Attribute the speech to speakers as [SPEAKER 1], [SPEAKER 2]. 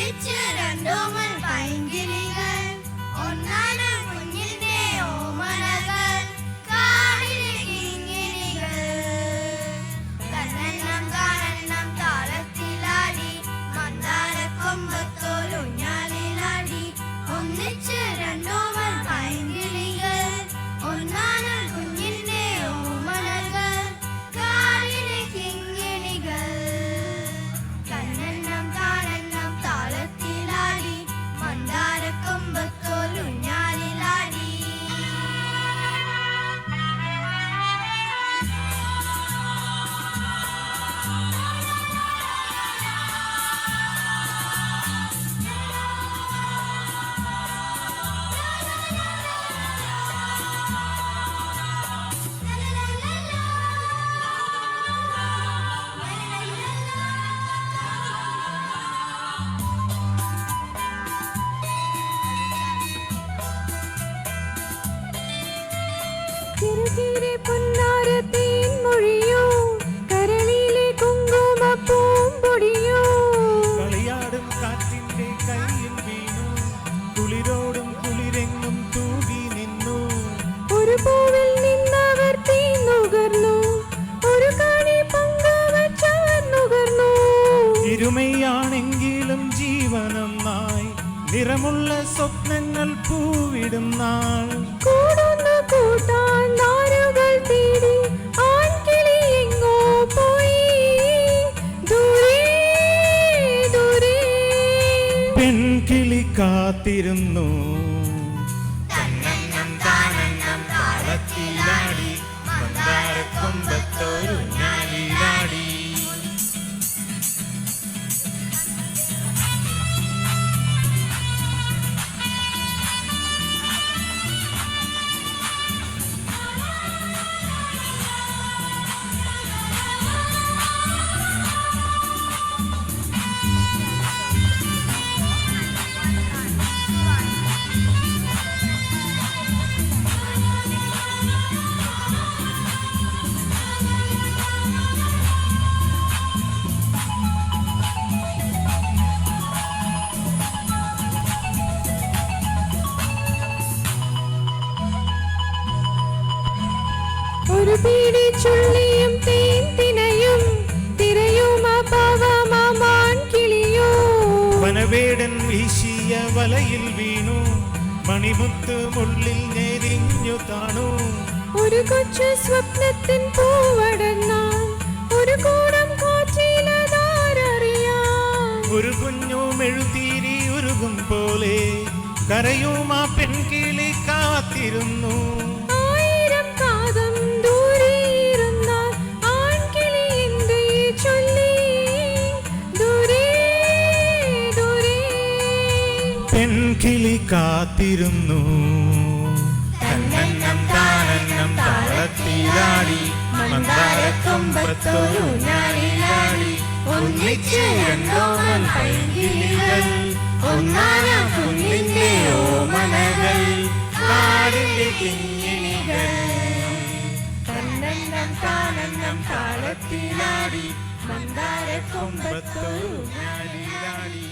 [SPEAKER 1] ഒന്നിച്ച് രണ്ടോമൽ പൈങ്കിളികൾ ഒന്നാന കുഞ്ഞിന്റെ ഓമനകൾ കാടിലെ കിങ്ങിണികൾ കണ്ണെണ്ണം കാണെണ്ണം താളത്തിലാടി മന്ദാരക്കൊമ്പത്തോലൂഞ്ഞാലിലാടി ഒന്നിച്ച് രണ്ടോമൽ പൈങ്കിളികൾ ഒന്നാന കുഞ്ഞിന്റെ ഓമനകൾ കാടിലെ കിങ്ങിണികൾ കണ്ണെണ്ണം കാണെണ്ണം താളത്തിലാടി മന്ദാരക്കൊമ്പത്തോലൂഞ്ഞാലിലാടി.
[SPEAKER 2] ചെറുകീരെ പൊന്നാരത്തേൻ മൊഴിയോ കരളിലെ കുങ്കുമ പൂമ്പൊടിയോ
[SPEAKER 3] കളിയാടും കാറ്റിന്റെ കയ്യിൽ വീണു കുളിരോടും കുളിരെങ്ങും തൂകി നിന്നു.
[SPEAKER 2] ഒരു പൂവിൽ നിന്നവർ തീ നുകർന്നു ഒരു കാണി പങ്കുവച്ചവർ നുകർന്നു.
[SPEAKER 3] ഇരുമയാണെങ്കിലും ജീവനൊന്നായി നിറമുള്ള സ്വപ്നങ്ങൾ പൂവിടും നാൾ.
[SPEAKER 2] കൂടുന്നു കൂട്ടാൻ നാരുകൾ തേടി ആൺകിളി എങ്ങോ പോയി ദൂരെ ദൂരെ.
[SPEAKER 3] പെൺകിളി കാത്തിരുന്നു
[SPEAKER 1] തന്നെണ്ണം താനെണ്ണം താളത്തിലാടി
[SPEAKER 3] മന്ദാരക്കൊമ്പത്തോലൂഞ്ഞാലിലാടി.
[SPEAKER 2] ഒരു പീടി ചുള്ളിയും തേൻ തിനയും തിരയും അപവമാൻ കിളിയോ.
[SPEAKER 3] വനവേടൻ വീശിയ വലയിൽ വീണു മണിമുത്ത് മുള്ളിൽ ഞെരിഞ്ഞു താണു.
[SPEAKER 2] ഒരു കൊച്ചു സ്വപ്നത്തിൻ പൂവടർന്നാൽ ഒരു കൂടം കാറ്റിലതാരറിയാം.
[SPEAKER 3] ഒരു കുഞ്ഞു മെഴുതീരി ഉരുകും പോലെ കരയും ആ പെൺകിളി കാത്തിരുന്നു.
[SPEAKER 2] ആയിരം കാതം ദൂരെയിരുന്നാൽ ആൺകിളി എന്ത് ചൊല്ലി ദൂരെ ദൂരെ.
[SPEAKER 3] പെൺകിളി കാത്തിരുന്നു തന്നെണ്ണം താനെണ്ണം താളത്തിലാടി മന്ദാരക്കൊമ്പത്തോലൂഞ്ഞാലിലാടി. ഒന്നിച്ച് രണ്ടോമൽ പൈങ്കിളികൾ ഒന്നാന കുഞ്ഞിന്റെ ഓമനകൾ കാടിന്റെ കിങ്ങിണികൾ തന്നെണ്ണം താനെണ്ണം താളത്തിലാടി മന്ദാരക്കൊമ്പത്തോലൂഞ്ഞാലിലാടി.